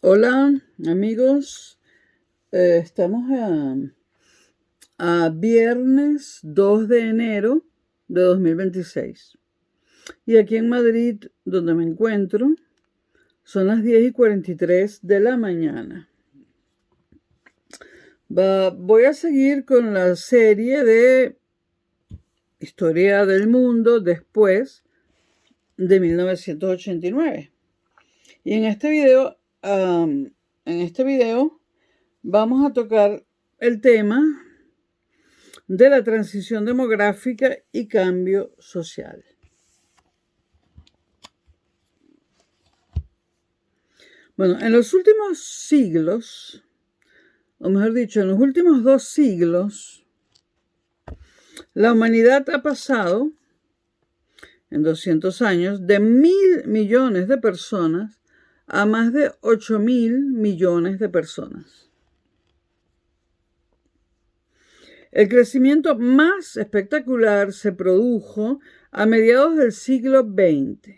Hola amigos, estamos a viernes 2 de enero de 2026 y aquí en Madrid, donde me encuentro, son las 10:43 de la mañana. Voy a seguir con la serie de Historia del Mundo después de 1989 y en este video vamos a tocar el tema de la transición demográfica y cambio social. Bueno, en los últimos siglos, o mejor dicho, en los últimos 2 siglos, la humanidad ha pasado, en 200 años, de 1.000 millones de personas a más de 8.000 millones de personas. El crecimiento más espectacular se produjo a mediados del siglo XX,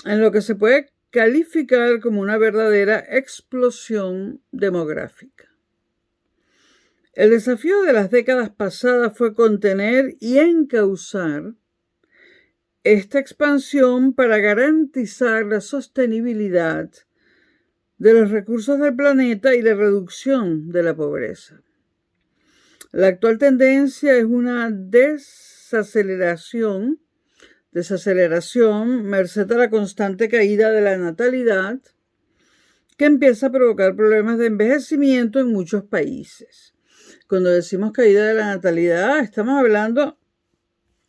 en lo que se puede calificar como una verdadera explosión demográfica. El desafío de las décadas pasadas fue contener y encauzar esta expansión para garantizar la sostenibilidad de los recursos del planeta y la reducción de la pobreza. La actual tendencia es una desaceleración merced a la constante caída de la natalidad que empieza a provocar problemas de envejecimiento en muchos países. Cuando decimos caída de la natalidad, estamos hablando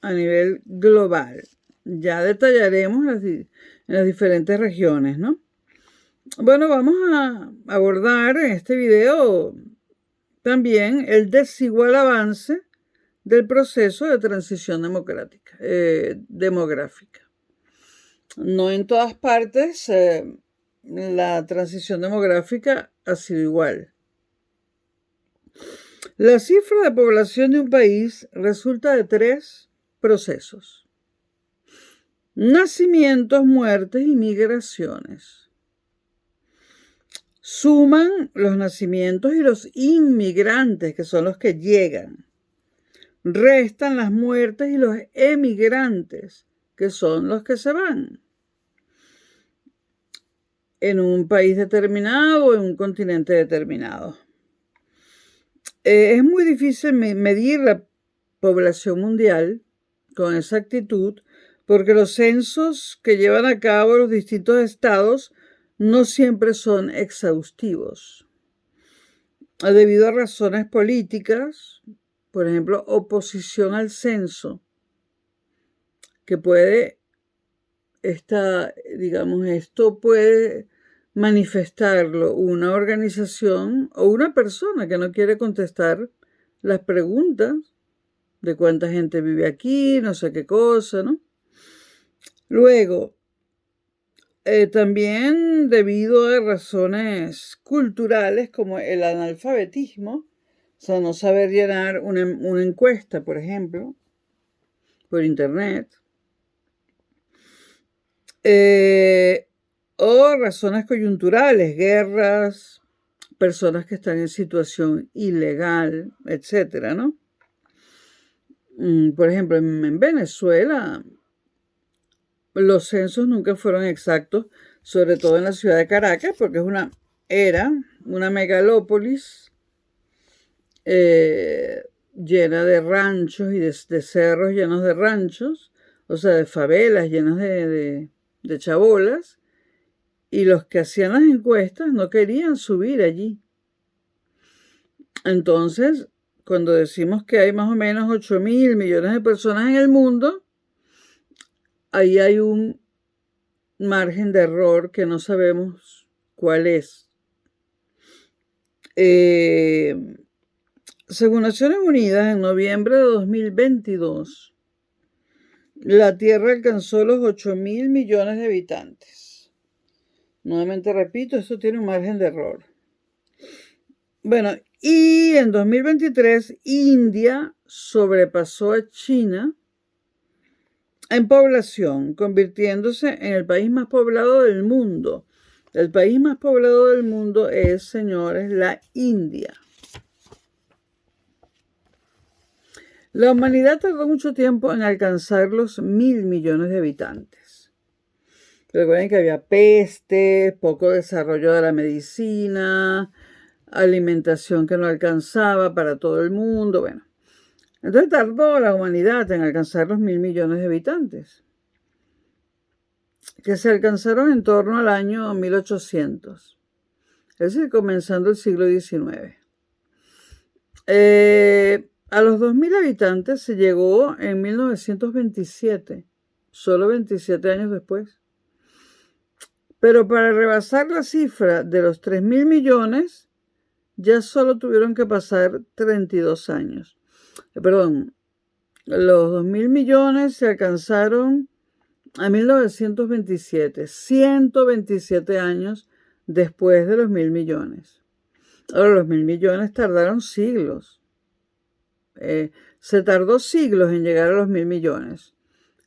a nivel global. Ya detallaremos en las diferentes regiones, ¿no? Bueno, vamos a abordar en este video también el desigual avance del proceso de transición demográfica. No en todas partes la transición demográfica ha sido igual. La cifra de población de un país resulta de 3 procesos: nacimientos, muertes y migraciones. Suman los nacimientos y los inmigrantes, que son los que llegan. Restan las muertes y los emigrantes, que son los que se van. En un país determinado o en un continente determinado. Es muy difícil medir la población mundial con exactitud porque los censos que llevan a cabo los distintos estados no siempre son exhaustivos. Debido a razones políticas, por ejemplo, oposición al censo, que puede, esto puede manifestarlo una organización o una persona que no quiere contestar las preguntas de cuánta gente vive aquí, no sé qué cosa, ¿no? Luego, también debido a razones culturales como el analfabetismo, o sea, no saber llenar una encuesta, por ejemplo, por internet, o razones coyunturales, guerras, personas que están en situación ilegal, etcétera, ¿no? Por ejemplo, en Venezuela, los censos nunca fueron exactos, sobre todo en la ciudad de Caracas, porque era una megalópolis llena de ranchos y de cerros llenos de ranchos, o sea, de favelas llenas de chabolas, y los que hacían las encuestas no querían subir allí. Entonces, cuando decimos que hay más o menos 8.000 millones de personas en el mundo, ahí hay un margen de error que no sabemos cuál es. Según Naciones Unidas, en noviembre de 2022, la Tierra alcanzó los 8.000 millones de habitantes. Nuevamente repito, esto tiene un margen de error. Bueno, y en 2023, India sobrepasó a China en población, convirtiéndose en el país más poblado del mundo. El país más poblado del mundo es, señores, la India. La humanidad tardó mucho tiempo en alcanzar los 1.000 millones de habitantes. Recuerden que había peste, poco desarrollo de la medicina, alimentación que no alcanzaba para todo el mundo. Bueno, entonces tardó la humanidad en alcanzar los 1.000 millones de habitantes, que se alcanzaron en torno al año 1800, es decir, comenzando el siglo XIX. A los 2.000 habitantes se llegó en 1927, solo 27 años después. Pero para rebasar la cifra de los 3.000 millones, ya solo tuvieron que pasar 32 años. Perdón, los 2.000 millones se alcanzaron a 1927, 127 años después de los 1.000 millones. Ahora, los 1.000 millones tardaron siglos. Se tardó siglos en llegar a los 1.000 millones.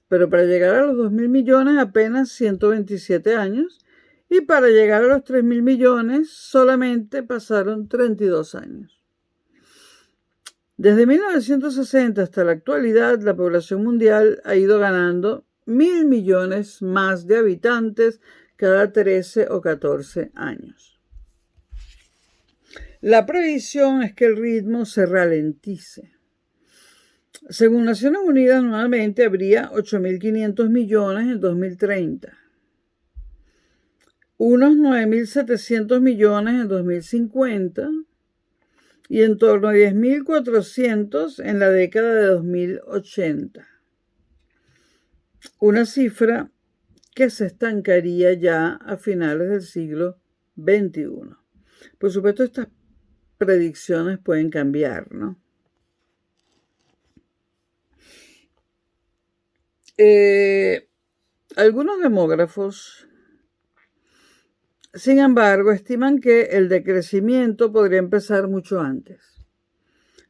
Pero para llegar a los 2.000 millones apenas 127 años. Y para llegar a los 3.000 millones solamente pasaron 32 años. Desde 1960 hasta la actualidad, la población mundial ha ido ganando 1.000 millones más de habitantes cada 13 o 14 años. La previsión es que el ritmo se ralentice. Según Naciones Unidas, nuevamente habría 8.500 millones en 2030, unos 9.700 millones en 2050 y en torno a 10.400 en la década de 2080. Una cifra que se estancaría ya a finales del siglo XXI. Por supuesto, estas predicciones pueden cambiar, ¿no? Algunos demógrafos, sin embargo, estiman que el decrecimiento podría empezar mucho antes,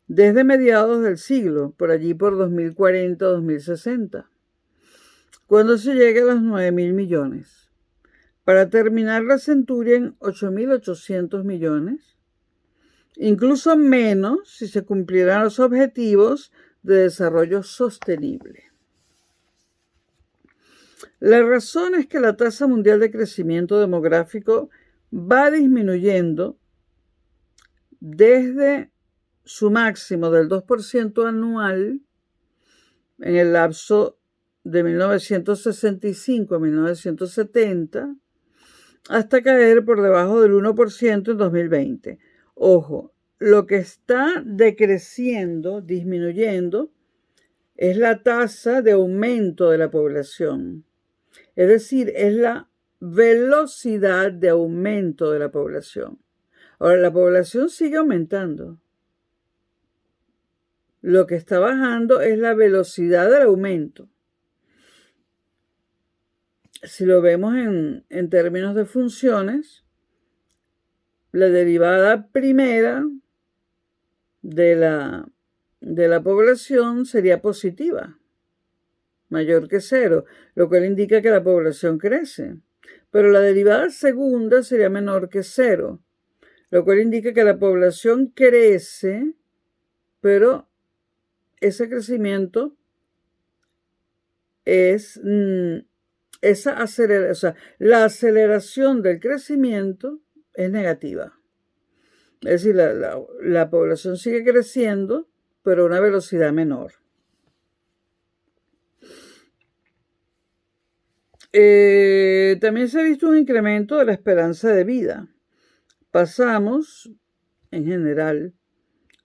desde mediados del siglo, por allí por 2040-2060, cuando se llegue a los 9.000 millones, para terminar la centuria en 8.800 millones, incluso menos si se cumplieran los objetivos de desarrollo sostenible. La razón es que la tasa mundial de crecimiento demográfico va disminuyendo desde su máximo del 2% anual en el lapso de 1965 a 1970 hasta caer por debajo del 1% en 2020. Ojo, lo que está decreciendo, disminuyendo, es la tasa de aumento de la población. Es decir, es la velocidad de aumento de la población. Ahora, la población sigue aumentando. Lo que está bajando es la velocidad del aumento. Si lo vemos en términos de funciones, la derivada primera de la población sería positiva, mayor que 0, lo cual indica que la población crece. Pero la derivada segunda sería menor que 0, lo cual indica que la población crece, pero ese crecimiento es la aceleración del crecimiento es negativa. Es decir, la población sigue creciendo, pero a una velocidad menor. También se ha visto un incremento de la esperanza de vida. Pasamos, en general,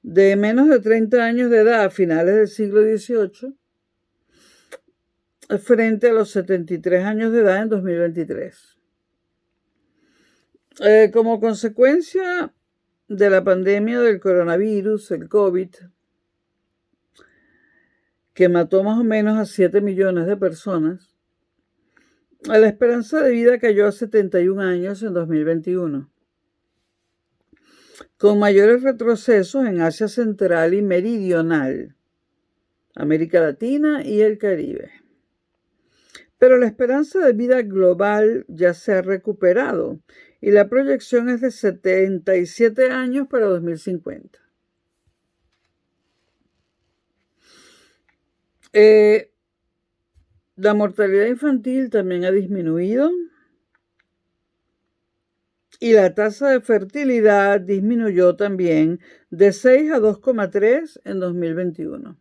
de menos de 30 años de edad a finales del siglo XVIII frente a los 73 años de edad en 2023. Como consecuencia de la pandemia del coronavirus, el COVID, que mató más o menos a 7 millones de personas, la esperanza de vida cayó a 71 años en 2021, con mayores retrocesos en Asia Central y Meridional, América Latina y el Caribe. Pero la esperanza de vida global ya se ha recuperado y la proyección es de 77 años para 2050. La mortalidad infantil también ha disminuido y la tasa de fertilidad disminuyó también de 6 a 2,3 en 2021.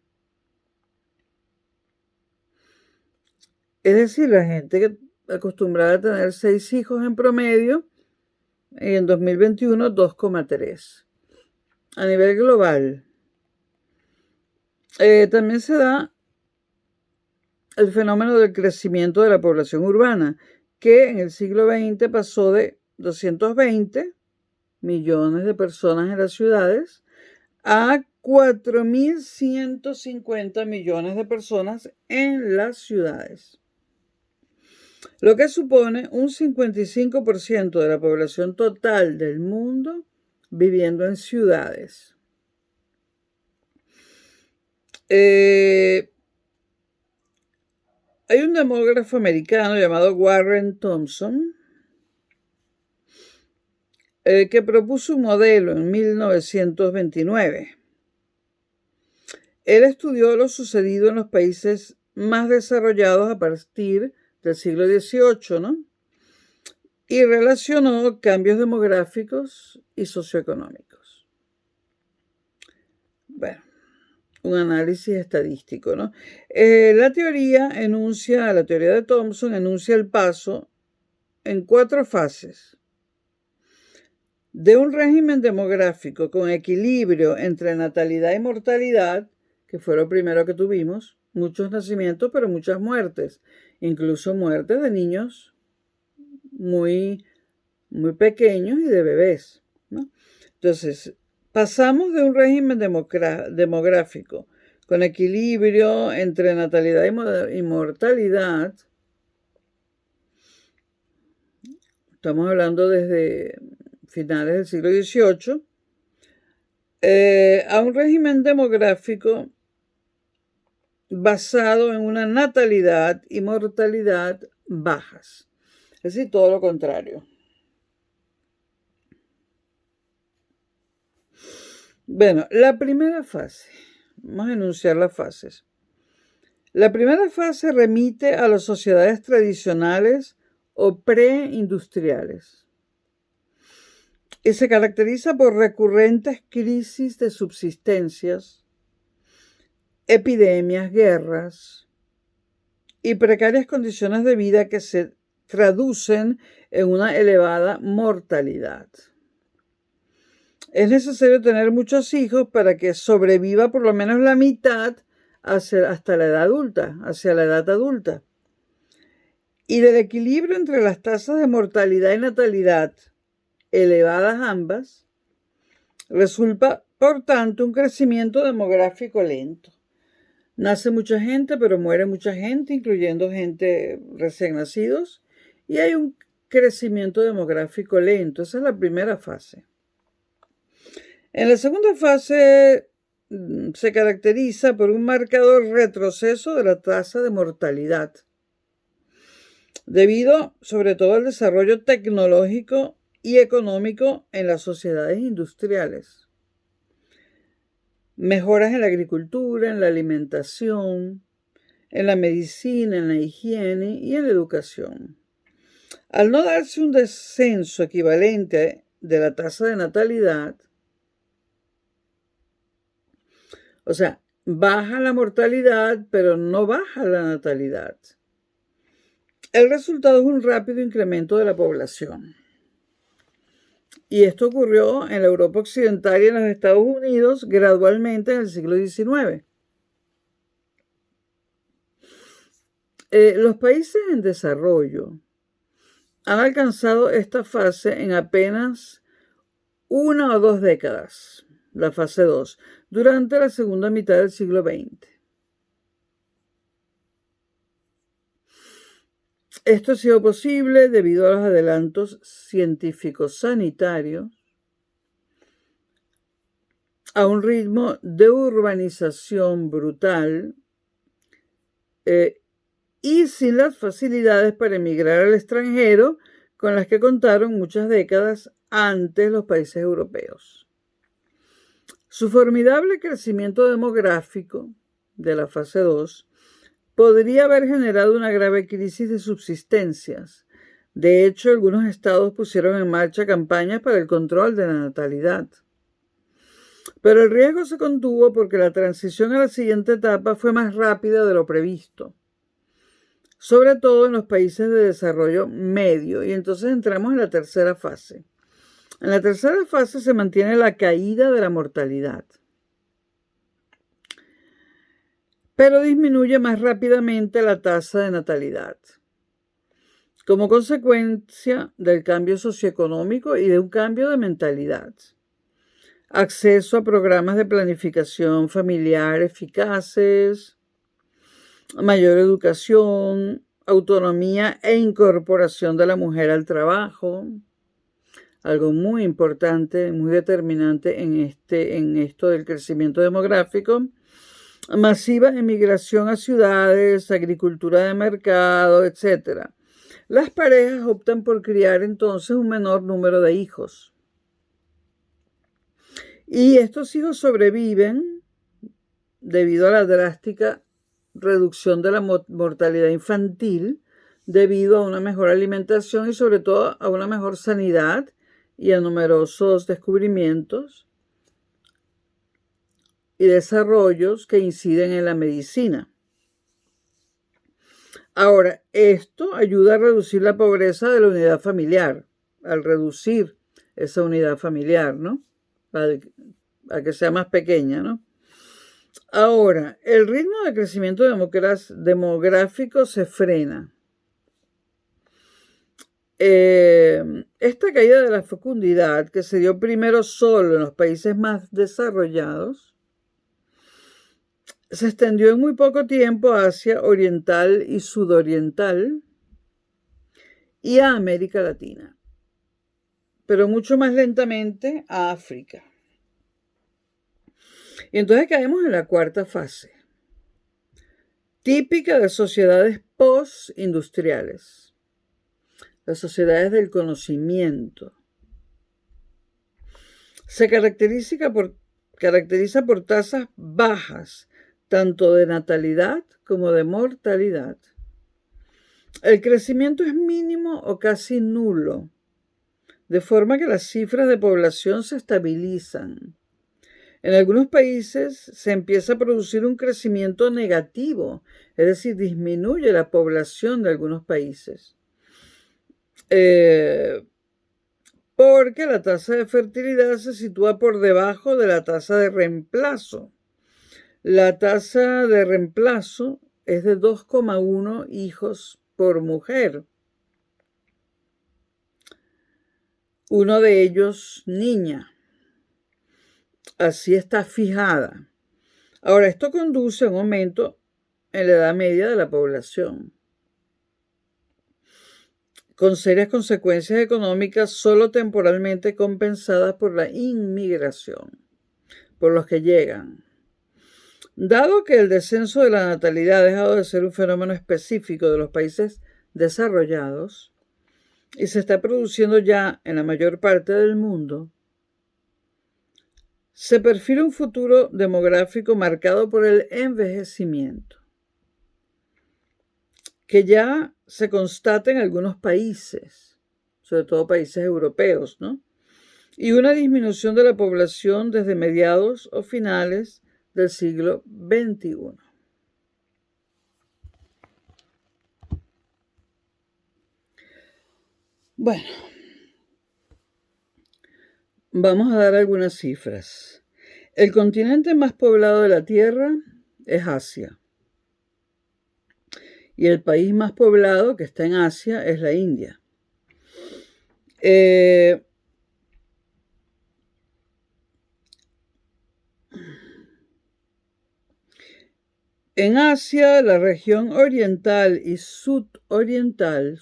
Es decir, la gente que acostumbrada a tener 6 hijos en promedio, y en 2021 2,3. A nivel global, también se da el fenómeno del crecimiento de la población urbana, que en el siglo XX pasó de 220 millones de personas en las ciudades a 4.150 millones de personas en las ciudades, lo que supone un 55% de la población total del mundo viviendo en ciudades. Hay un demógrafo americano llamado Warren Thompson que propuso un modelo en 1929. Él estudió lo sucedido en los países más desarrollados a partir del siglo XVIII, ¿no? Y relacionó cambios demográficos y socioeconómicos. Bueno, un análisis estadístico, ¿no? La teoría de Thompson enuncia el paso en 4 fases de un régimen demográfico con equilibrio entre natalidad y mortalidad, que fue lo primero que tuvimos, muchos nacimientos, pero muchas muertes, incluso muertes de niños muy, muy pequeños y de bebés, ¿no? Entonces, pasamos de un régimen demográfico con equilibrio entre natalidad y mortalidad. Estamos hablando desde finales del siglo XVIII, a un régimen demográfico basado en una natalidad y mortalidad bajas. Es decir, todo lo contrario. Bueno, la primera fase. Vamos a enunciar las fases. La primera fase remite a las sociedades tradicionales o preindustriales y se caracteriza por recurrentes crisis de subsistencias, epidemias, guerras y precarias condiciones de vida que se traducen en una elevada mortalidad. Es necesario tener muchos hijos para que sobreviva por lo menos la mitad hasta la edad adulta, hacia la edad adulta. Y del equilibrio entre las tasas de mortalidad y natalidad, elevadas ambas, resulta, por tanto, un crecimiento demográfico lento. Nace mucha gente, pero muere mucha gente, incluyendo gente recién nacidos, y hay un crecimiento demográfico lento. Esa es la primera fase. En la segunda fase se caracteriza por un marcado retroceso de la tasa de mortalidad, debido sobre todo al desarrollo tecnológico y económico en las sociedades industriales. Mejoras en la agricultura, en la alimentación, en la medicina, en la higiene y en la educación. Al no darse un descenso equivalente de la tasa de natalidad, o sea, baja la mortalidad, pero no baja la natalidad. El resultado es un rápido incremento de la población. Y esto ocurrió en la Europa occidental y en los Estados Unidos gradualmente en el siglo XIX. Los países en desarrollo han alcanzado esta fase en apenas 1 o 2 décadas, la fase 2, durante la segunda mitad del siglo XX. Esto ha sido posible debido a los adelantos científicos sanitarios, a un ritmo de urbanización brutal y sin las facilidades para emigrar al extranjero con las que contaron muchas décadas antes los países europeos. Su formidable crecimiento demográfico de la fase 2 podría haber generado una grave crisis de subsistencias. De hecho, algunos estados pusieron en marcha campañas para el control de la natalidad. Pero el riesgo se contuvo porque la transición a la siguiente etapa fue más rápida de lo previsto, sobre todo en los países de desarrollo medio, y entonces entramos en la tercera fase. En la tercera fase se mantiene la caída de la mortalidad, pero disminuye más rápidamente la tasa de natalidad, como consecuencia del cambio socioeconómico y de un cambio de mentalidad. Acceso a programas de planificación familiar eficaces, mayor educación, autonomía e incorporación de la mujer al trabajo, algo muy importante, muy determinante en esto del crecimiento demográfico, masiva emigración a ciudades, agricultura de mercado, etc. Las parejas optan por criar entonces un menor número de hijos. Y estos hijos sobreviven debido a la drástica reducción de la mortalidad infantil, debido a una mejor alimentación y sobre todo a una mejor sanidad y a numerosos descubrimientos y desarrollos que inciden en la medicina. Ahora, esto ayuda a reducir la pobreza de la unidad familiar, al reducir esa unidad familiar, ¿no? A que sea más pequeña, ¿no? Ahora, el ritmo de crecimiento demográfico se frena. Esta caída de la fecundidad, que se dio primero solo en los países más desarrollados, se extendió en muy poco tiempo a Asia Oriental y Sudoriental y a América Latina, pero mucho más lentamente a África. Y entonces caemos en la cuarta fase, típica de sociedades postindustriales, las sociedades del conocimiento. Se caracteriza por tasas bajas, tanto de natalidad como de mortalidad. El crecimiento es mínimo o casi nulo, de forma que las cifras de población se estabilizan. En algunos países se empieza a producir un crecimiento negativo, es decir, disminuye la población de algunos países. Porque la tasa de fertilidad se sitúa por debajo de la tasa de reemplazo. La tasa de reemplazo es de 2,1 hijos por mujer. Uno de ellos niña. Así está fijada. Ahora, esto conduce a un aumento en la edad media de la población, con serias consecuencias económicas solo temporalmente compensadas por la inmigración, por los que llegan. Dado que el descenso de la natalidad ha dejado de ser un fenómeno específico de los países desarrollados y se está produciendo ya en la mayor parte del mundo, se perfila un futuro demográfico marcado por el envejecimiento, que ya se constata en algunos países, sobre todo países europeos, ¿no? Y una disminución de la población desde mediados o finales del siglo XXI. Bueno, vamos a dar algunas cifras. El continente más poblado de la Tierra es Asia. Y el país más poblado que está en Asia es la India. En Asia, la región oriental y sudoriental,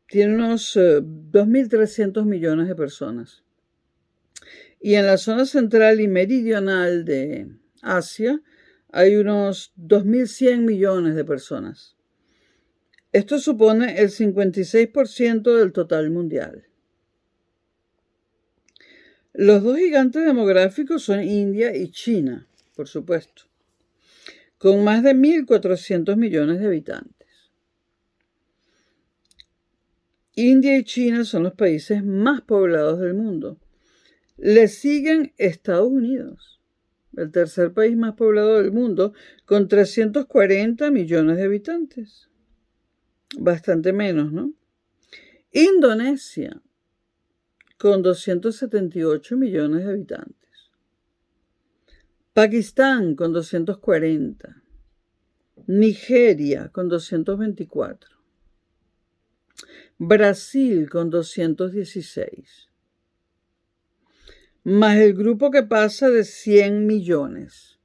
tiene unos 2.300 millones de personas. Y en la zona central y meridional de Asia hay unos 2.100 millones de personas. Esto supone el 56% del total mundial. Los dos gigantes demográficos son India y China, por supuesto, con más de 1.400 millones de habitantes. India y China son los países más poblados del mundo. Le siguen Estados Unidos, el tercer país más poblado del mundo, con 340 millones de habitantes. Bastante menos, ¿no? Indonesia, con 278 millones de habitantes. Pakistán, con 240. Nigeria, con 224. Brasil, con 216. Más el grupo que pasa de 100 millones.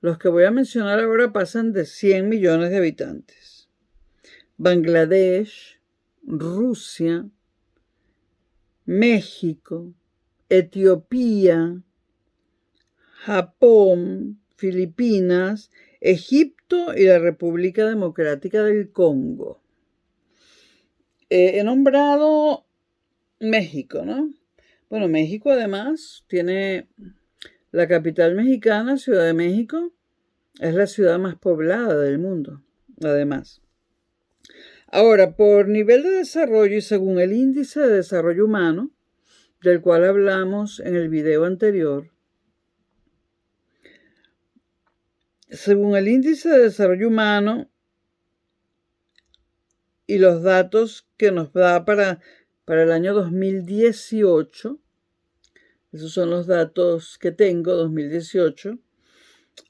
Los que voy a mencionar ahora pasan de 100 millones de habitantes. Bangladesh, Rusia, México, Etiopía, Japón, Filipinas, Egipto y la República Democrática del Congo. He nombrado México, ¿no? Bueno, México además tiene la capital mexicana, Ciudad de México, es la ciudad más poblada del mundo, además. Ahora, por nivel de desarrollo y según el índice de desarrollo humano, del cual hablamos en el video anterior, según el índice de desarrollo humano y los datos que nos da para el año 2018, esos son los datos que tengo, 2018,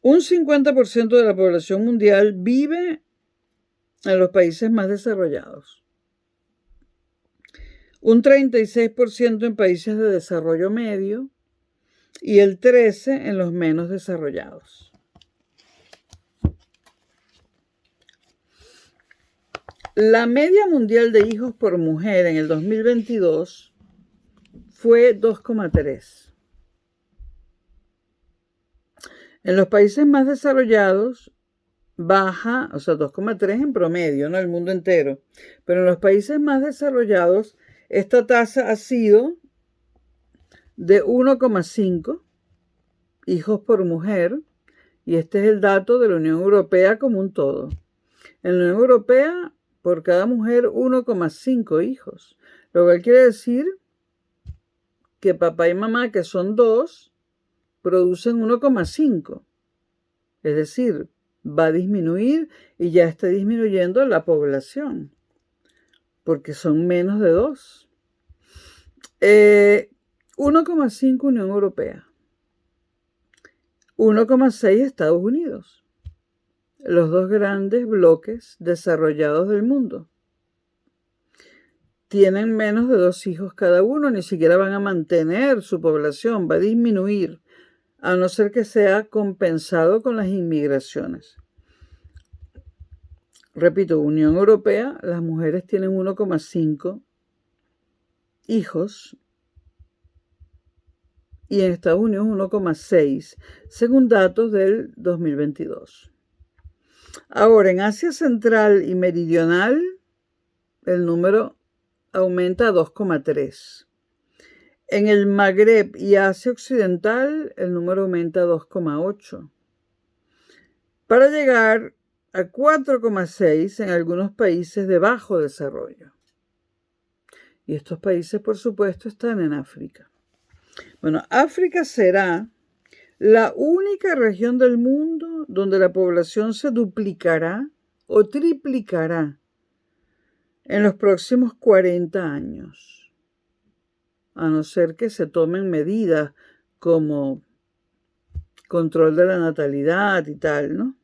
un 50% de la población mundial vive en los países más desarrollados, un 36% en países de desarrollo medio y el 13% en los menos desarrollados. La media mundial de hijos por mujer en el 2022 fue 2,3. En los países más desarrollados baja, o sea, 2,3 en promedio, ¿no? El mundo entero. Pero en los países más desarrollados, esta tasa ha sido de 1,5 hijos por mujer, y este es el dato de la Unión Europea como un todo. En la Unión Europea, por cada mujer, 1,5 hijos, lo cual quiere decir que papá y mamá, que son 2, producen 1,5. Es decir, va a disminuir y ya está disminuyendo la población, porque son menos de 2. 1,5 Unión Europea. 1,6 Estados Unidos. Los dos grandes bloques desarrollados del mundo. Tienen menos de 2 hijos cada uno, ni siquiera van a mantener su población, va a disminuir, a no ser que sea compensado con las inmigraciones. Repito, Unión Europea, las mujeres tienen 1,5 hijos y en Estados Unidos 1,6, según datos del 2022. Ahora, en Asia Central y Meridional, el número aumenta a 2,3. En el Magreb y Asia Occidental, el número aumenta a 2,8. Para llegar a 4,6 en algunos países de bajo desarrollo. Y estos países, por supuesto, están en África. Bueno, África será la única región del mundo donde la población se duplicará o triplicará en los próximos 40 años, a no ser que se tomen medidas como control de la natalidad y tal, ¿no?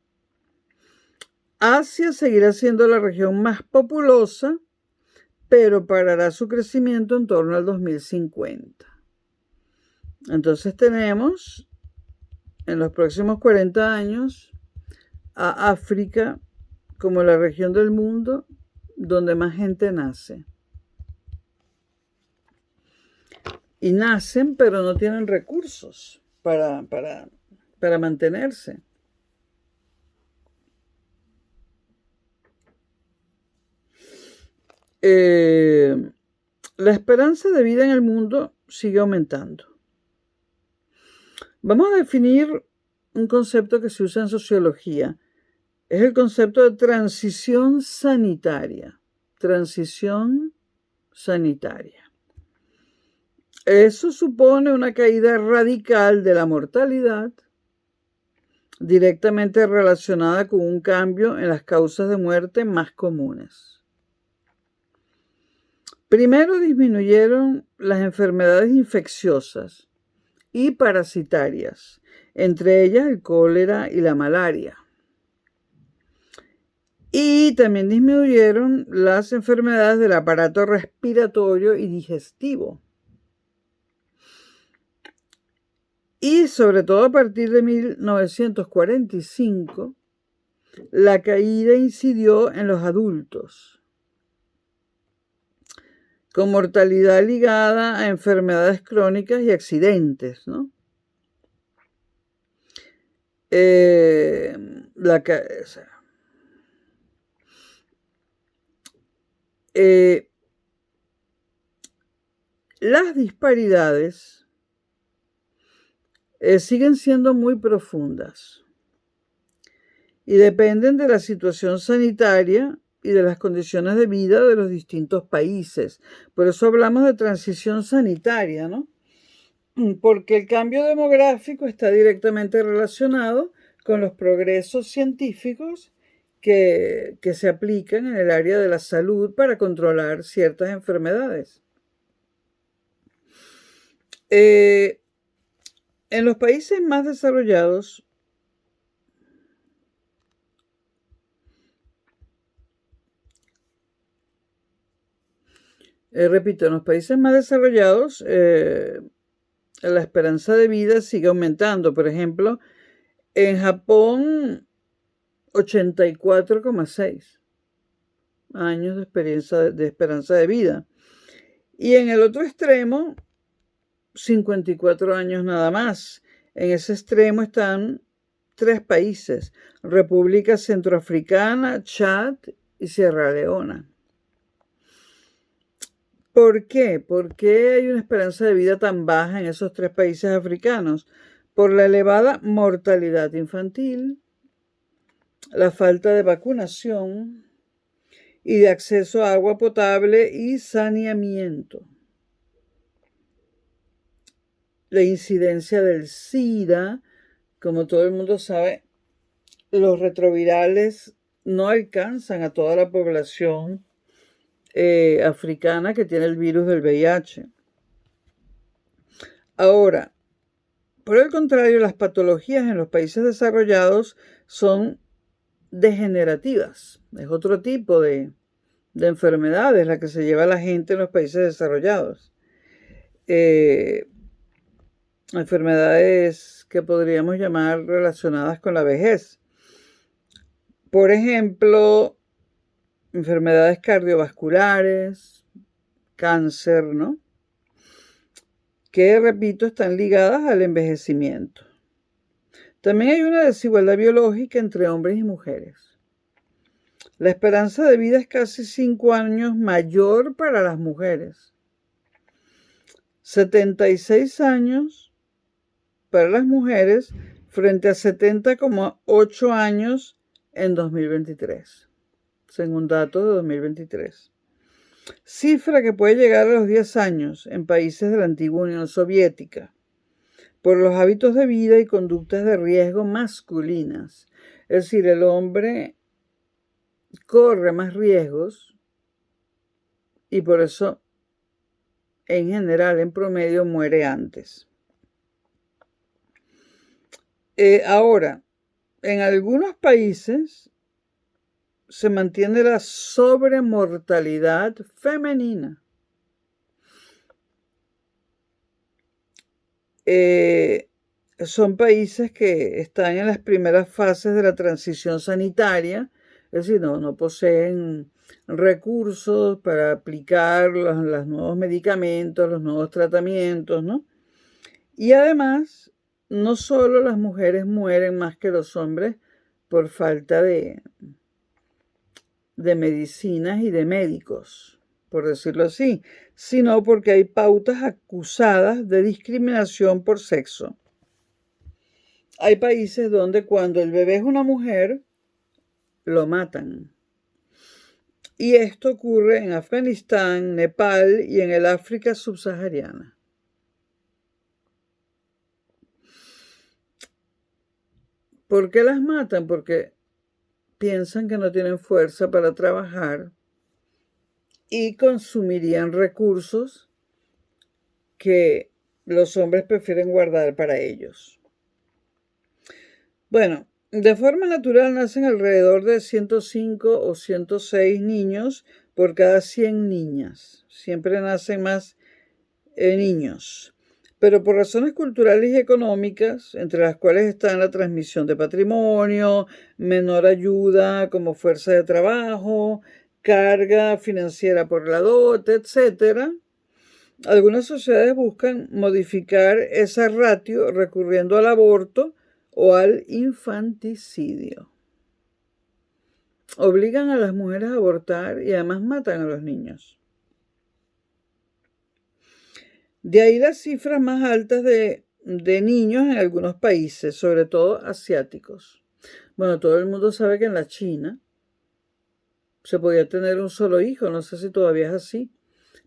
Asia seguirá siendo la región más populosa, pero parará su crecimiento en torno al 2050. Entonces tenemos en los próximos 40 años a África como la región del mundo donde más gente nace. Y nacen, pero no tienen recursos para mantenerse. la esperanza de vida en el mundo sigue aumentando. Vamos a definir un concepto que se usa en sociología. Es el concepto de transición sanitaria. Transición sanitaria. Eso supone una caída radical de la mortalidad, directamente relacionada con un cambio en las causas de muerte más comunes. Primero disminuyeron las enfermedades infecciosas y parasitarias, entre ellas el cólera y la malaria. Y también disminuyeron las enfermedades del aparato respiratorio y digestivo. Y sobre todo a partir de 1945, la caída incidió en los adultos, con mortalidad ligada a enfermedades crónicas y accidentes, ¿no? Las disparidades siguen siendo muy profundas y dependen de la situación sanitaria y de las condiciones de vida de los distintos países. Por eso hablamos de transición sanitaria, ¿no? Porque el cambio demográfico está directamente relacionado con los progresos científicos que se aplican en el área de la salud para controlar ciertas enfermedades. En los países más desarrollados, repito, en los países más desarrollados, la esperanza de vida sigue aumentando. Por ejemplo, en Japón, 84,6 años de esperanza de vida. Y en el otro extremo, 54 años nada más. En ese extremo están 3 países: República Centroafricana, Chad y Sierra Leona. ¿Por qué? ¿Por qué hay una esperanza de vida tan baja en esos 3 países africanos? Por la elevada mortalidad infantil, la falta de vacunación y de acceso a agua potable y saneamiento. La incidencia del SIDA, como todo el mundo sabe, los retrovirales no alcanzan a toda la población africana que tiene el virus del VIH. Ahora, por el contrario, las patologías en los países desarrollados son degenerativas. Es otro tipo de enfermedades la que se lleva la gente en los países desarrollados. Enfermedades que podríamos llamar relacionadas con la vejez. Por ejemplo, enfermedades cardiovasculares, cáncer, ¿no? Que, repito, están ligadas al envejecimiento. También hay una desigualdad biológica entre hombres y mujeres. La esperanza de vida es casi 5 años mayor para las mujeres. 76 años para las mujeres frente a 70,8 años en 2023, según datos de 2023. Cifra que puede llegar a los 10 años en países de la antigua Unión Soviética, por los hábitos de vida y conductas de riesgo masculinas. Es decir, el hombre corre más riesgos y por eso, en general, en promedio, muere antes. Ahora, en algunos países se mantiene la sobremortalidad femenina. Son países que están en las primeras fases de la transición sanitaria, es decir, no poseen recursos para aplicar los nuevos medicamentos, los nuevos tratamientos, ¿no? Y además, no solo las mujeres mueren más que los hombres por falta de medicinas y de médicos. por decirlo así, sino porque hay pautas acusadas de discriminación por sexo. Hay países donde cuando el bebé es una mujer, lo matan. Y esto ocurre en Afganistán, Nepal y en el África subsahariana. ¿Por qué las matan? Porque piensan que no tienen fuerza para trabajar y consumirían recursos que los hombres prefieren guardar para ellos. Bueno, de forma natural nacen alrededor de 105 o 106 niños por cada 100 niñas. Siempre nacen más niños. Pero por razones culturales y económicas, entre las cuales están la transmisión de patrimonio, menor ayuda como fuerza de trabajo, carga financiera por la dote, etc., algunas sociedades buscan modificar esa ratio recurriendo al aborto o al infanticidio. Obligan a las mujeres a abortar y además matan a los niños. De ahí las cifras más altas de niños en algunos países, sobre todo asiáticos. Bueno, todo el mundo sabe que en la China se podía tener un solo hijo, no sé si todavía es así,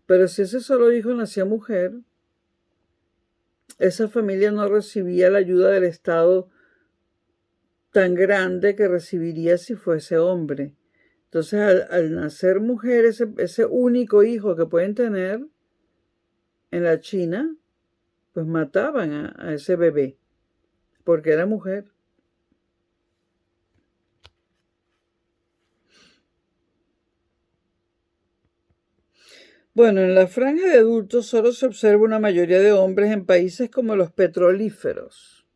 pero si ese solo hijo nacía mujer, esa familia no recibía la ayuda del Estado tan grande que recibiría si fuese hombre. Entonces, al nacer mujer, ese único hijo que pueden tener en la China, pues mataban a ese bebé, porque era mujer. Bueno, en la franja de adultos solo se observa una mayoría de hombres en países como los petrolíferos,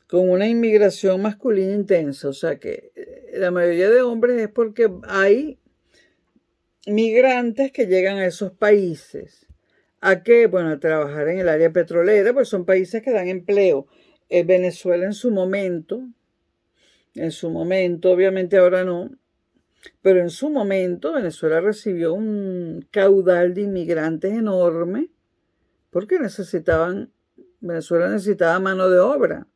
con una inmigración masculina intensa. O sea que la mayoría de hombres es porque hay migrantes que llegan a esos países. ¿A qué? Bueno, a trabajar en el área petrolera, pues son países que dan empleo. Venezuela en su momento, obviamente ahora no, pero en su momento Venezuela recibió un caudal de inmigrantes enorme porque Venezuela necesitaba mano de obra.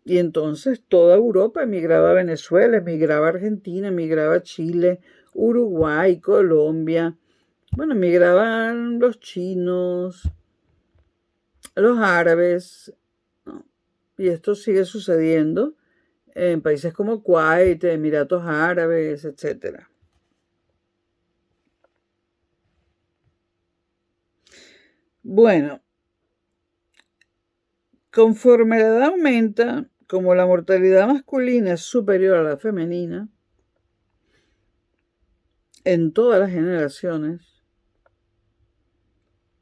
Y entonces toda Europa emigraba a Venezuela, emigraba a Argentina, emigraba a Chile, Uruguay, Colombia. Bueno, emigraban los chinos, los árabes, ¿no? Y esto sigue sucediendo en países como Kuwait, Emiratos Árabes, etc. Bueno, conforme la edad aumenta, como la mortalidad masculina es superior a la femenina, en todas las generaciones,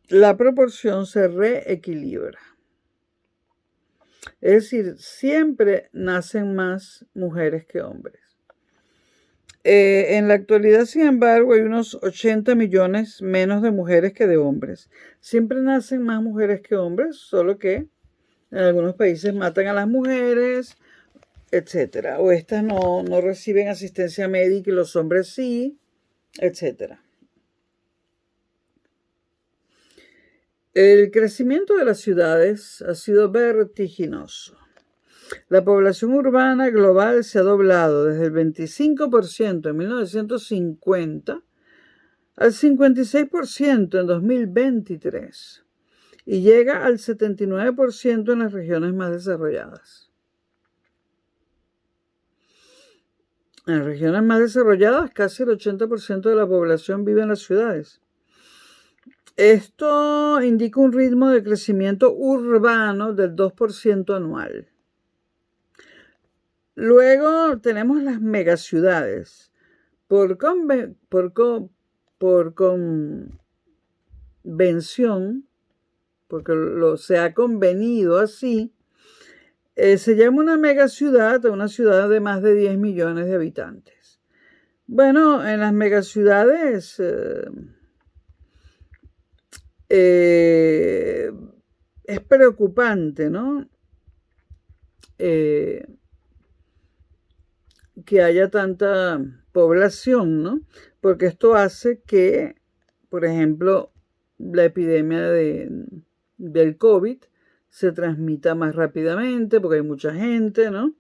la proporción se reequilibra. Es decir, siempre nacen más mujeres que hombres. En la actualidad, sin embargo, hay unos 80 millones menos de mujeres que de hombres. Siempre nacen más mujeres que hombres, solo que en algunos países matan a las mujeres, etc. O estas no reciben asistencia médica y los hombres sí, etc. El crecimiento de las ciudades ha sido vertiginoso. La población urbana global se ha doblado desde el 25% en 1950 al 56% en 2023 y llega al 79% en las regiones más desarrolladas. En las regiones más desarrolladas, casi el 80% de la población vive en las ciudades. Esto indica un ritmo de crecimiento urbano del 2% anual. Luego tenemos las megaciudades. Por convención, porque se ha convenido así, se llama una megaciudad a una ciudad de más de 10 millones de habitantes. Bueno, en las megaciudades es preocupante, ¿no? Que haya tanta población, ¿no? Porque esto hace que, por ejemplo, la epidemia del COVID se transmita más rápidamente porque hay mucha gente, ¿no?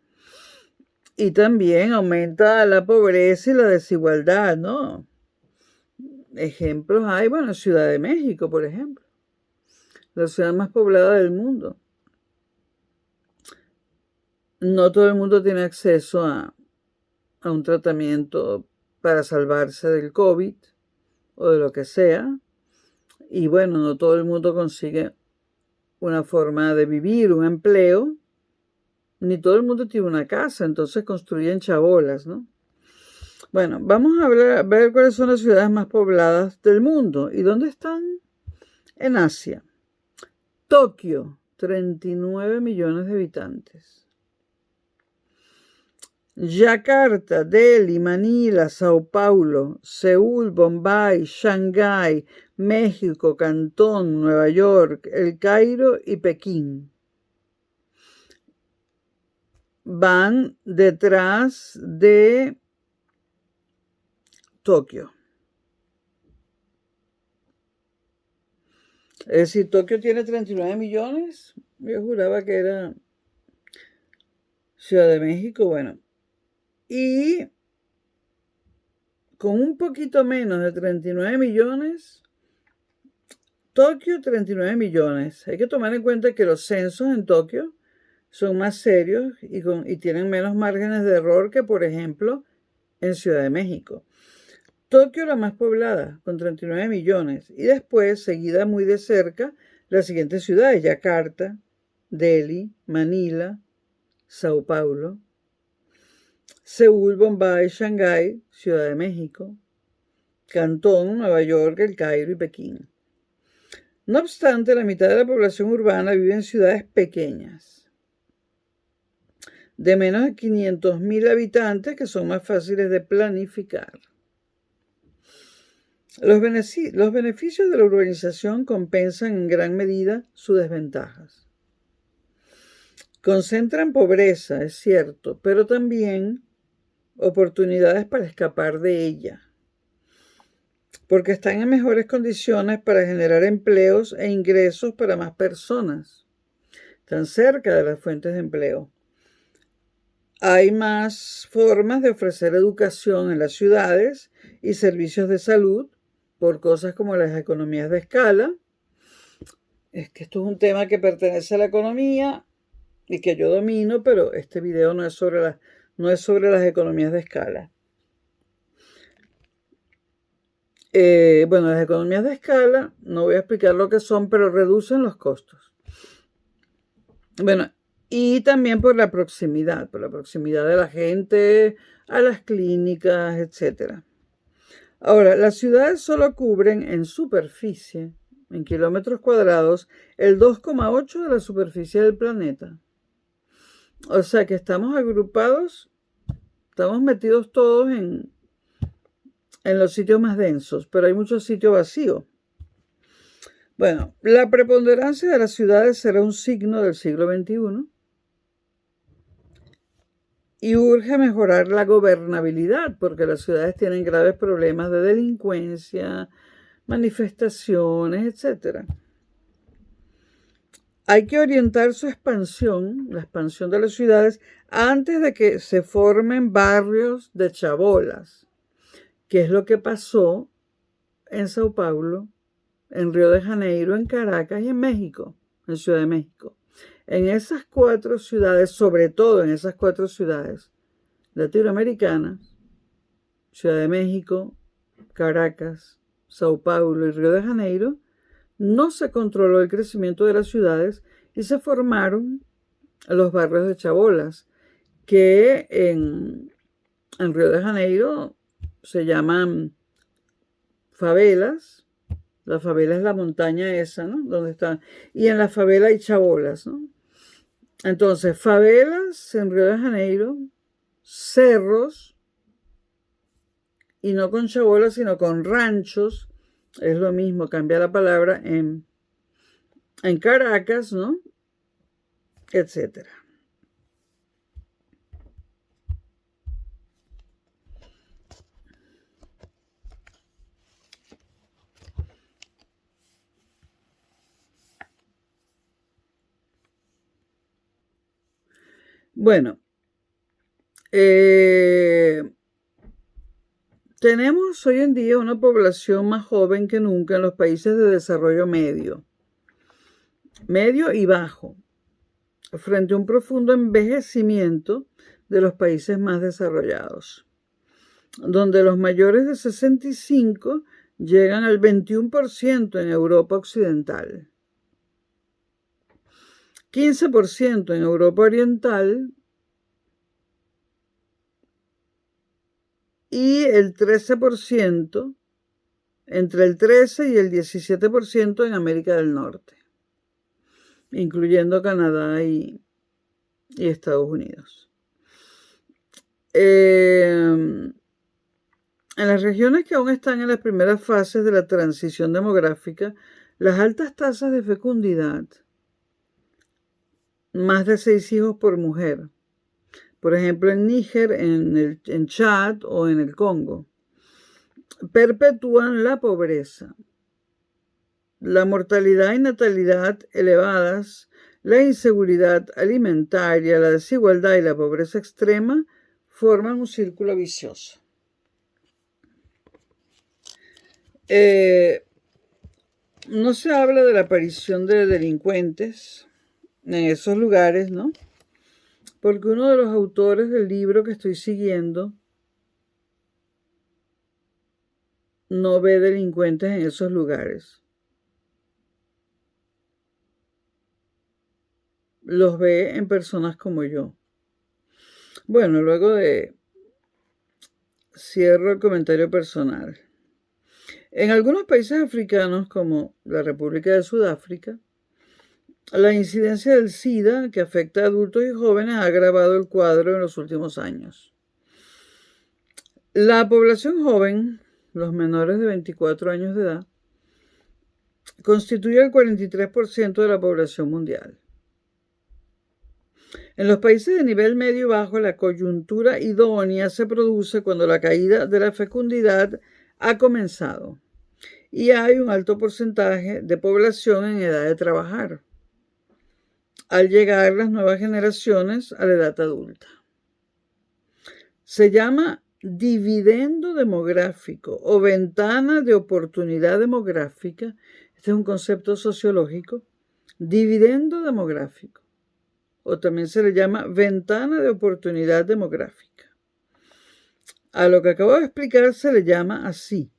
Y también aumenta la pobreza y la desigualdad, ¿no? Ejemplos hay, bueno, Ciudad de México, por ejemplo, la ciudad más poblada del mundo. No todo el mundo tiene acceso a un tratamiento para salvarse del COVID o de lo que sea. Y bueno, no todo el mundo consigue una forma de vivir, un empleo, ni todo el mundo tiene una casa, entonces construyen chabolas, ¿no? Bueno, vamos a ver cuáles son las ciudades más pobladas del mundo. ¿Y dónde están? En Asia. Tokio, 39 millones de habitantes. Yakarta, Delhi, Manila, Sao Paulo, Seúl, Bombay, Shanghái, México, Cantón, Nueva York, El Cairo y Pekín. Van detrás de Tokio. Es decir, Tokio tiene 39 millones. Yo juraba que era Ciudad de México, bueno. Y con un poquito menos de 39 millones, Tokio 39 millones. Hay que tomar en cuenta que los censos en Tokio son más serios y tienen menos márgenes de error que, por ejemplo, en Ciudad de México. Tokio la más poblada, con 39 millones. Y después, seguida muy de cerca, las siguientes ciudades: Yakarta, Delhi, Manila, Sao Paulo, Seúl, Bombay, Shanghái, Ciudad de México, Cantón, Nueva York, El Cairo y Pekín. No obstante, la mitad de la población urbana vive en ciudades pequeñas, de menos de 500.000 habitantes, que son más fáciles de planificar. Los beneficios de la urbanización compensan en gran medida sus desventajas. Concentran pobreza, es cierto, pero también oportunidades para escapar de ella, porque están en mejores condiciones para generar empleos e ingresos para más personas. Están cerca de las fuentes de empleo. Hay más formas de ofrecer educación en las ciudades y servicios de salud por cosas como las economías de escala. Es que esto es un tema que pertenece a la economía y que yo domino, pero este video no es sobre las economías de escala. Bueno, las economías de escala, no voy a explicar lo que son, pero reducen los costos. Bueno, y también por la proximidad de la gente a las clínicas, etc. Ahora, las ciudades solo cubren en superficie, en kilómetros cuadrados, el 2,8 de la superficie del planeta. O sea que estamos agrupados, estamos metidos todos en los sitios más densos, pero hay muchos sitios vacíos. Bueno, la preponderancia de las ciudades será un signo del siglo XXI y urge mejorar la gobernabilidad, porque las ciudades tienen graves problemas de delincuencia, manifestaciones, etc. Hay que orientar su expansión, la expansión de las ciudades, antes de que se formen barrios de chabolas, que es lo que pasó en Sao Paulo, en Río de Janeiro, en Caracas y en México, en Ciudad de México. En esas 4 ciudades, sobre todo en esas 4 ciudades latinoamericanas, Ciudad de México, Caracas, Sao Paulo y Río de Janeiro, no se controló el crecimiento de las ciudades y se formaron los barrios de chabolas, que en Río de Janeiro se llaman favelas. La favela es la montaña esa, ¿no? Donde están. Y en la favela hay chabolas, ¿no? Entonces, favelas en Río de Janeiro, cerros, y no con chabolas, sino con ranchos, es lo mismo, cambia la palabra, en Caracas, ¿no? Etcétera. Bueno, tenemos hoy en día una población más joven que nunca en los países de desarrollo medio y bajo, frente a un profundo envejecimiento de los países más desarrollados, donde los mayores de 65 llegan al 21% en Europa Occidental, 15% en Europa Oriental y el 13%, entre el 13 y el 17% en América del Norte, incluyendo Canadá y Estados Unidos. En las regiones que aún están en las primeras fases de la transición demográfica, las altas tasas de fecundidad, más de 6 hijos por mujer, por ejemplo en Níger, en Chad o en el Congo, perpetúan la pobreza, la mortalidad y natalidad elevadas, la inseguridad alimentaria, la desigualdad y la pobreza extrema forman un círculo vicioso. No se habla de la aparición de delincuentes en esos lugares, ¿no? Porque uno de los autores del libro que estoy siguiendo no ve delincuentes en esos lugares. Los ve en personas como yo. Bueno, luego cierro el comentario personal. En algunos países africanos, como la República de Sudáfrica, la incidencia del SIDA, que afecta a adultos y jóvenes, ha agravado el cuadro en los últimos años. La población joven, los menores de 24 años de edad, constituye el 43% de la población mundial. En los países de nivel medio y bajo, la coyuntura idónea se produce cuando la caída de la fecundidad ha comenzado y hay un alto porcentaje de población en edad de trabajar, al llegar las nuevas generaciones a la edad adulta. Se llama dividendo demográfico o ventana de oportunidad demográfica. Este es un concepto sociológico. Dividendo demográfico, o también se le llama ventana de oportunidad demográfica. A lo que acabo de explicar se le llama así.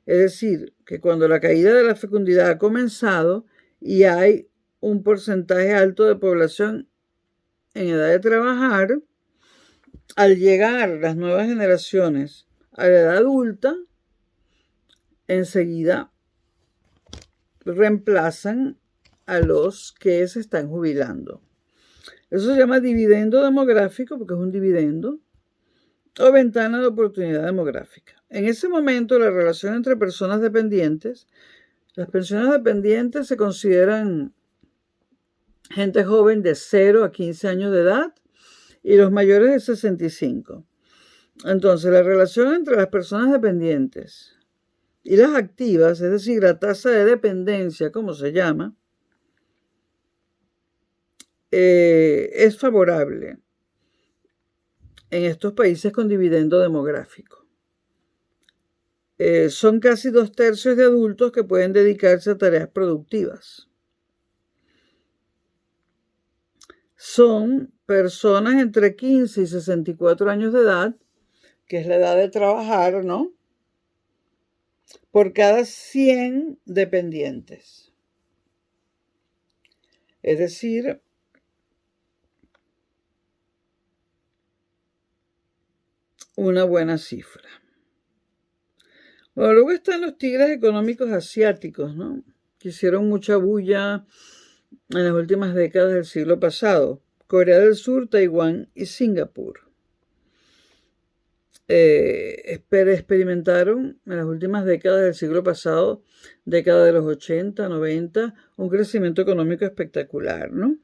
Es decir, que cuando la caída de la fecundidad ha comenzado y hay un porcentaje alto de población en edad de trabajar, al llegar las nuevas generaciones a la edad adulta, enseguida reemplazan a los que se están jubilando. Eso se llama dividendo demográfico porque es un dividendo o ventana de oportunidad demográfica. En ese momento, la relación entre personas dependientes, las personas dependientes se consideran gente joven de 0 a 15 años de edad y los mayores de 65. Entonces, la relación entre las personas dependientes y las activas, es decir, la tasa de dependencia, como se llama, es favorable en estos países con dividendo demográfico. Son casi 2/3 de adultos que pueden dedicarse a tareas productivas. Son personas entre 15 y 64 años de edad, que es la edad de trabajar, ¿no? Por cada 100 dependientes. Es decir, una buena cifra. Bueno, luego están los tigres económicos asiáticos, ¿no? Que hicieron mucha bulla en las últimas décadas del siglo pasado. Corea del Sur, Taiwán y Singapur. Experimentaron en las últimas décadas del siglo pasado, década de los 80, 90, un crecimiento económico espectacular, ¿no?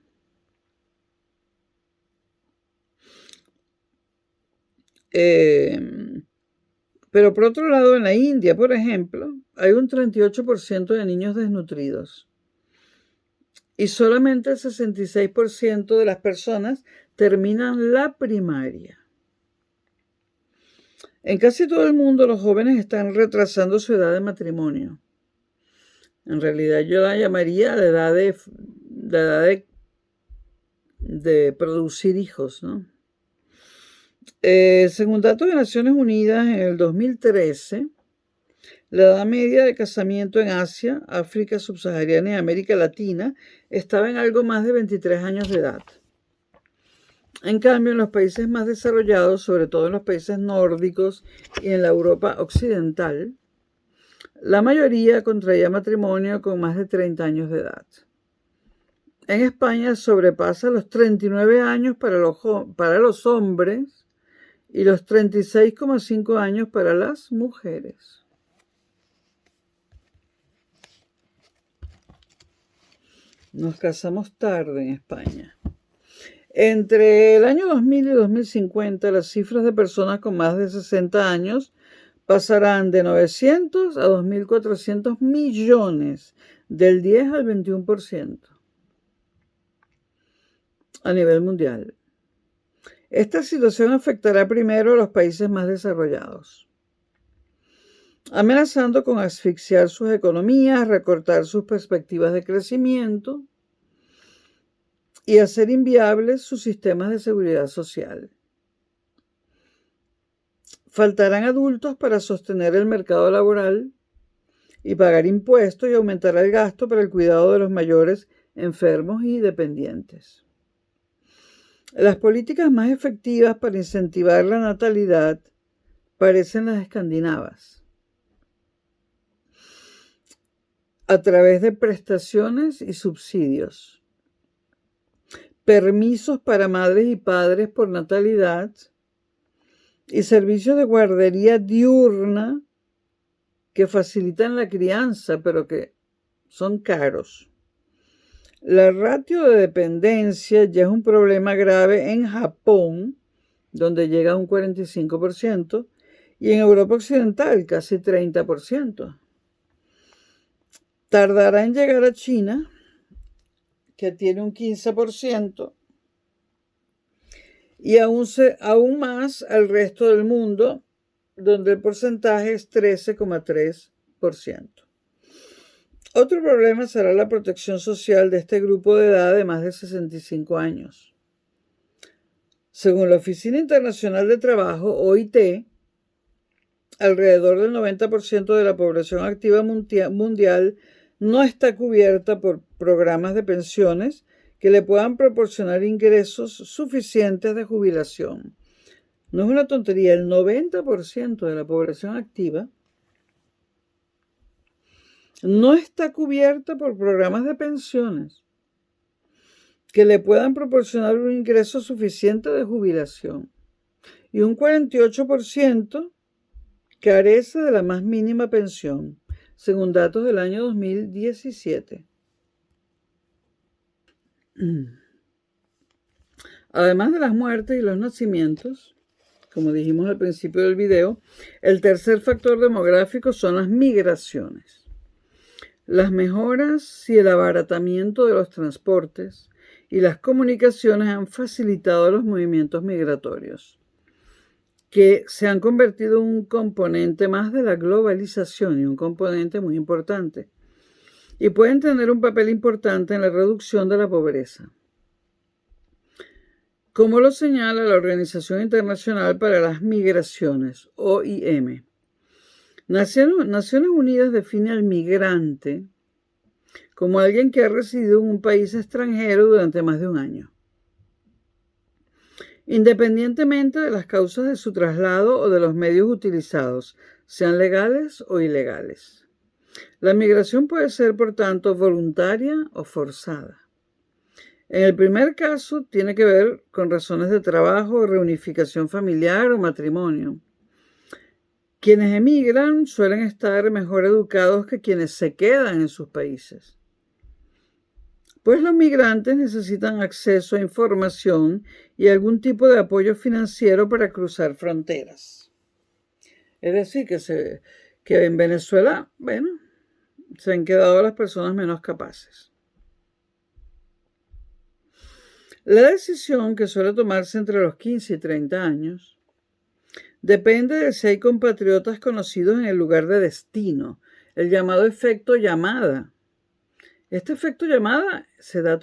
Pero por otro lado, en la India, por ejemplo, hay un 38% de niños desnutridos. Y solamente el 66% de las personas terminan la primaria. En casi todo el mundo los jóvenes están retrasando su edad de matrimonio. En realidad yo la llamaría la edad de producir hijos, ¿no? Según datos de Naciones Unidas, en el 2013, la edad media de casamiento en Asia, África subsahariana y América Latina estaba en algo más de 23 años de edad. En cambio, en los países más desarrollados, sobre todo en los países nórdicos y en la Europa occidental, la mayoría contraía matrimonio con más de 30 años de edad. En España sobrepasa los 39 años para los hombres y los 36,5 años para las mujeres. Nos casamos tarde en España. Entre el año 2000 y 2050, las cifras de personas con más de 60 años pasarán de 900 a 2.400 millones, del 10 al 21% a nivel mundial. Esta situación afectará primero a los países más desarrollados, amenazando con asfixiar sus economías, recortar sus perspectivas de crecimiento y hacer inviables sus sistemas de seguridad social. Faltarán adultos para sostener el mercado laboral y pagar impuestos, y aumentará el gasto para el cuidado de los mayores enfermos y dependientes. Las políticas más efectivas para incentivar la natalidad parecen las escandinavas, a través de prestaciones y subsidios, permisos para madres y padres por natalidad y servicios de guardería diurna que facilitan la crianza, pero que son caros. La ratio de dependencia ya es un problema grave en Japón, donde llega a un 45%, y en Europa Occidental casi 30%. Tardará en llegar a China, que tiene un 15%, y aún más al resto del mundo, donde el porcentaje es 13,3%. Otro problema será la protección social de este grupo de edad de más de 65 años. Según la Oficina Internacional de Trabajo, OIT, alrededor del 90% de la población activa mundial no está cubierta por programas de pensiones que le puedan proporcionar ingresos suficientes de jubilación. No es una tontería, el 90% de la población activa no está cubierta por programas de pensiones que le puedan proporcionar un ingreso suficiente de jubilación. Y un 48% carece de la más mínima pensión, según datos del año 2017. Además de las muertes y los nacimientos, como dijimos al principio del video, el tercer factor demográfico son las migraciones. Las mejoras y el abaratamiento de los transportes y las comunicaciones han facilitado los movimientos migratorios, que se han convertido en un componente más de la globalización y un componente muy importante, y pueden tener un papel importante en la reducción de la pobreza. Como lo señala la Organización Internacional para las Migraciones, OIM, Naciones Unidas define al migrante como alguien que ha residido en un país extranjero durante más de un año, independientemente de las causas de su traslado o de los medios utilizados, sean legales o ilegales. La migración puede ser, por tanto, voluntaria o forzada. En el primer caso, tiene que ver con razones de trabajo, reunificación familiar o matrimonio. Quienes emigran suelen estar mejor educados que quienes se quedan en sus países, pues los migrantes necesitan acceso a información y algún tipo de apoyo financiero para cruzar fronteras. Es decir, que en Venezuela, se han quedado las personas menos capaces. La decisión, que suele tomarse entre los 15 y 30 años, depende de si hay compatriotas conocidos en el lugar de destino, el llamado efecto llamada. Este efecto llamada se da,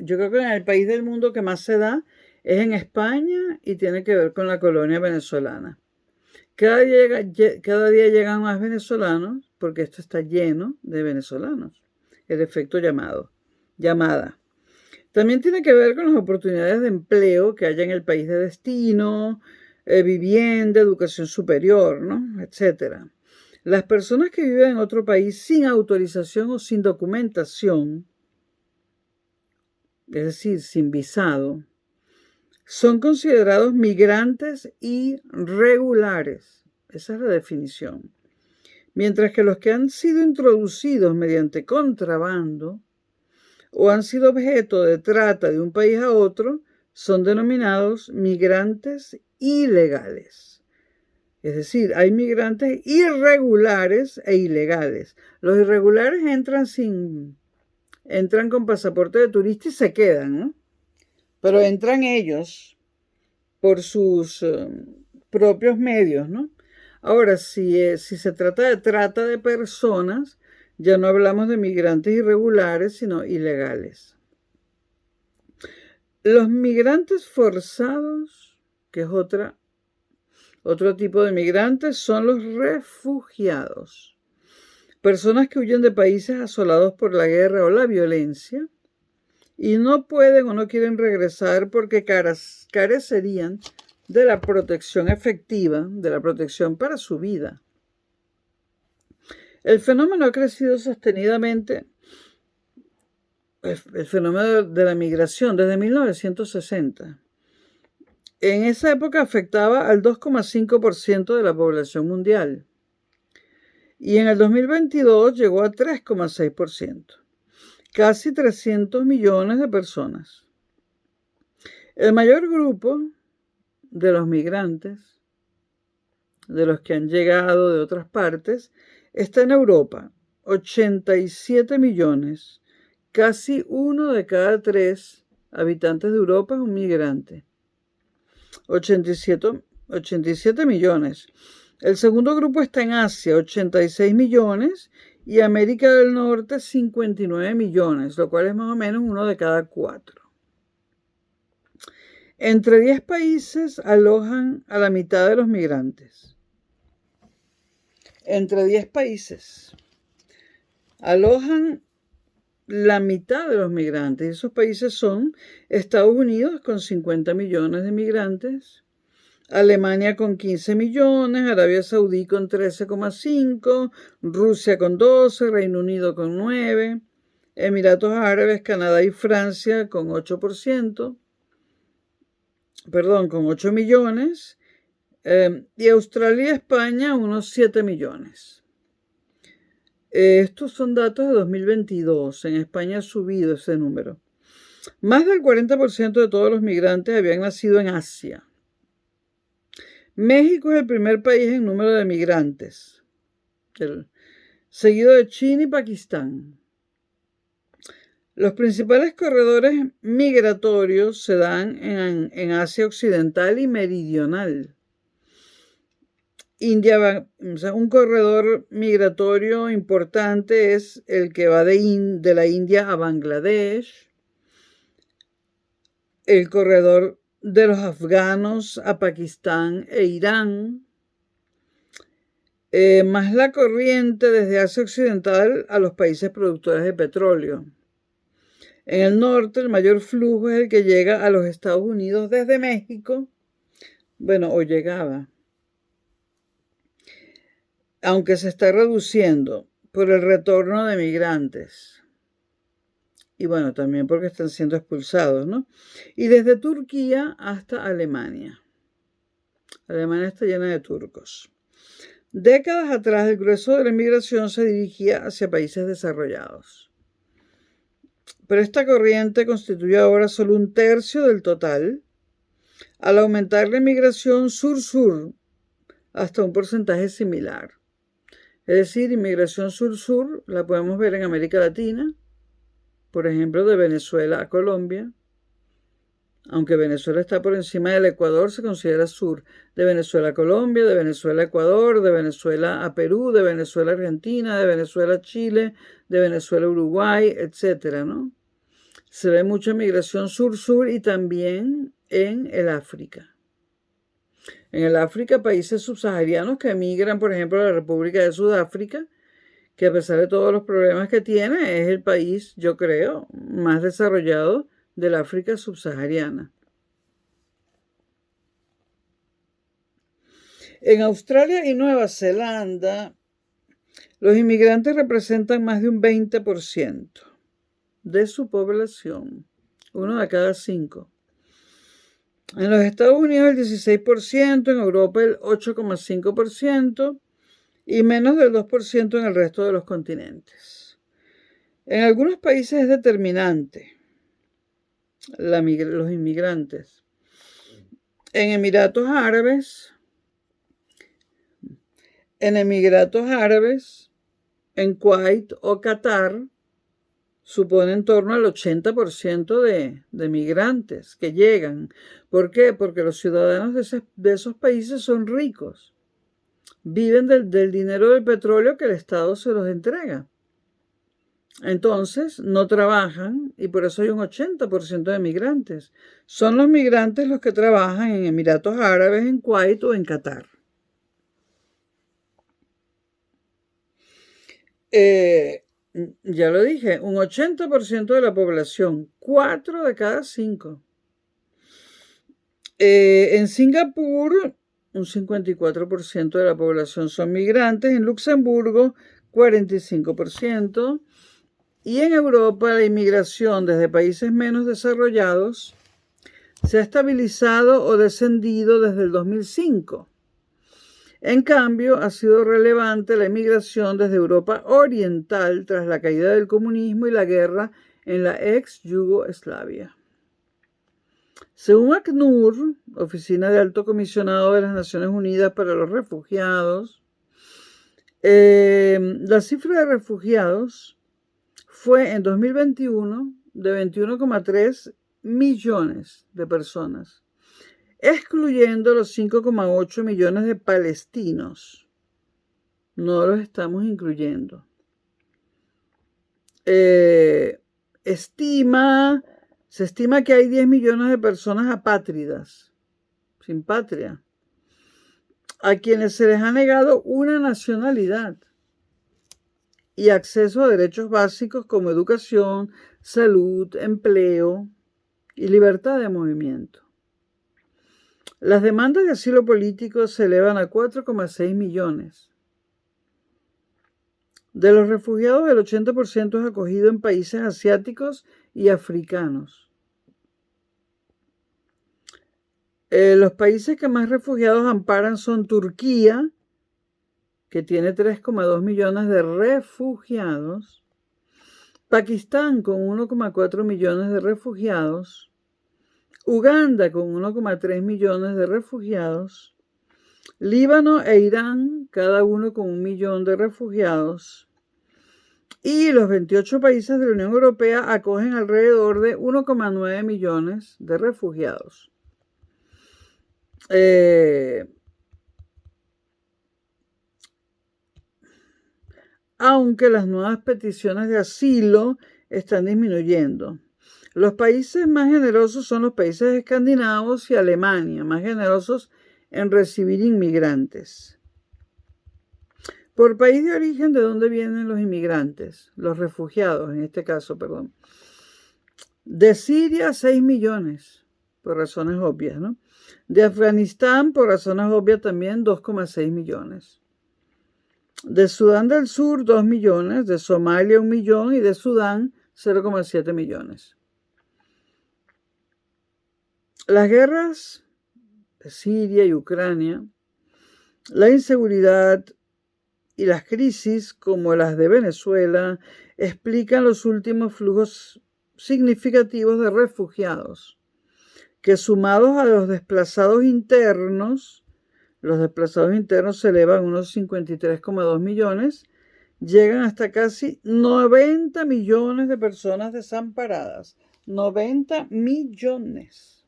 yo creo que en el país del mundo que más se da es en España y tiene que ver con la colonia venezolana. Cada día llegan más venezolanos porque esto está lleno de venezolanos. El efecto llamada. También tiene que ver con las oportunidades de empleo que haya en el país de destino, vivienda, educación superior, ¿no? Etcétera. Las personas que viven en otro país sin autorización o sin documentación, es decir, sin visado, son considerados migrantes irregulares. Esa es la definición. Mientras que los que han sido introducidos mediante contrabando o han sido objeto de trata de un país a otro son denominados migrantes ilegales. Es decir, hay migrantes irregulares e ilegales. Los irregulares entran con pasaporte de turista y se quedan, ¿no? Pero entran ellos por sus propios medios, ¿no? Ahora, si se trata de trata de personas, ya no hablamos de migrantes irregulares, sino ilegales. Los migrantes forzados, que es otro tipo de migrantes, son los refugiados. Personas que huyen de países asolados por la guerra o la violencia y no pueden o no quieren regresar porque carecerían de la protección efectiva, de la protección para su vida. El fenómeno ha crecido sostenidamente, el fenómeno de la migración, desde 1960. En esa época afectaba al 2,5% de la población mundial y en el 2022 llegó a 3,6%, casi 300 millones de personas. El mayor grupo de los migrantes, de los que han llegado de otras partes, está en Europa, 87 millones, casi 1 de cada 3 habitantes de Europa es un migrante. 87 millones. El segundo grupo está en Asia, 86 millones, y América del Norte, 59 millones, lo cual es más o menos 1 de cada 4. Entre 10 países alojan a la mitad de los migrantes. Entre 10 países alojan la mitad de los migrantes. Esos países son Estados Unidos con 50 millones de migrantes, Alemania con 15 millones, Arabia Saudí con 13,5, Rusia con 12, Reino Unido con 9, Emiratos Árabes, Canadá y Francia con 8%, con 8 millones, y Australia y España unos 7 millones. Estos son datos de 2022. En España ha subido ese número. Más del 40% de todos los migrantes habían nacido en Asia. México es el primer país en número de migrantes, seguido de China y Pakistán. Los principales corredores migratorios se dan en Asia Occidental y Meridional. Un corredor migratorio importante es el que va de la India a Bangladesh, el corredor de los afganos a Pakistán e Irán, más la corriente desde Asia Occidental a los países productores de petróleo. En el norte, el mayor flujo es el que llega a los Estados Unidos desde México, o llegaba, aunque se está reduciendo por el retorno de migrantes. Y también porque están siendo expulsados, ¿no? Y desde Turquía hasta Alemania. Alemania está llena de turcos. Décadas atrás, el grueso de la inmigración se dirigía hacia países desarrollados. Pero esta corriente constituye ahora solo 1/3 del total, al aumentar la inmigración sur-sur hasta un porcentaje similar. Es decir, inmigración sur-sur la podemos ver en América Latina, por ejemplo, de Venezuela a Colombia, Aunque Venezuela está por encima del Ecuador, se considera sur. De Venezuela a Colombia, de Venezuela a Ecuador, de Venezuela a Perú, de Venezuela a Argentina, de Venezuela a Chile, de Venezuela a Uruguay, etcétera, ¿no? Se ve mucha migración sur-sur y también en el África. En el África, países subsaharianos que emigran, por ejemplo, a la República de Sudáfrica, que a pesar de todos los problemas que tiene, es el país, yo creo, más desarrollado del África subsahariana. En Australia y Nueva Zelanda, los inmigrantes representan más de un 20% de su población, 1 de cada 5. En los Estados Unidos el 16%, en Europa el 8,5% y menos del 2% en el resto de los continentes. En algunos países es determinante los inmigrantes. En Emiratos Árabes, en Kuwait o Qatar, supone en torno al 80% de migrantes que llegan. ¿Por qué? Porque los ciudadanos de esos países son ricos. Viven del dinero del petróleo que el Estado se los entrega. Entonces, no trabajan y por eso hay un 80% de migrantes. Son los migrantes los que trabajan en Emiratos Árabes, en Kuwait o en Qatar. Ya lo dije, un 80% de la población, 4 de cada 5. En Singapur, un 54% de la población son migrantes. En Luxemburgo, 45%. Y en Europa, la inmigración desde países menos desarrollados se ha estabilizado o descendido desde el 2005. En cambio, ha sido relevante la inmigración desde Europa Oriental tras la caída del comunismo y la guerra en la ex Yugoslavia. Según ACNUR, Oficina de Alto Comisionado de las Naciones Unidas para los Refugiados, la cifra de refugiados fue en 2021 de 21,3 millones de personas, excluyendo los 5,8 millones de palestinos. No los estamos incluyendo. Se estima que hay 10 millones de personas apátridas, sin patria, a quienes se les ha negado una nacionalidad y acceso a derechos básicos como educación, salud, empleo y libertad de movimiento. Las demandas de asilo político se elevan a 4,6 millones. De los refugiados, el 80% es acogido en países asiáticos y africanos. Los países que más refugiados amparan son Turquía, que tiene 3,2 millones de refugiados, Pakistán con 1,4 millones de refugiados, Uganda con 1,3 millones de refugiados, Líbano e Irán, cada uno con 1 millón de refugiados, y los 28 países de la Unión Europea acogen alrededor de 1,9 millones de refugiados. Aunque las nuevas peticiones de asilo están disminuyendo. Los países más generosos son los países escandinavos y Alemania, más generosos en recibir inmigrantes. Por país de origen, ¿de dónde vienen los inmigrantes? Los refugiados, en este caso, perdón. De Siria, 6 millones, por razones obvias, ¿no? De Afganistán, por razones obvias también, 2,6 millones. De Sudán del Sur, 2 millones. De Somalia, 1 millón. Y de Sudán, 0,7 millones. Las guerras de Siria y Ucrania, la inseguridad y las crisis como las de Venezuela explican los últimos flujos significativos de refugiados, que sumados a los desplazados internos se elevan a unos 53,2 millones, llegan hasta casi 90 millones de personas desamparadas. 90 millones.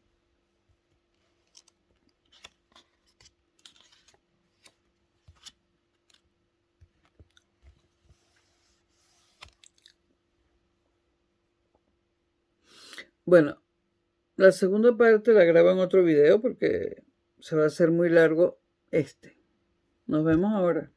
Bueno, la segunda parte la grabo en otro video porque se va a hacer muy largo este. Nos vemos ahora.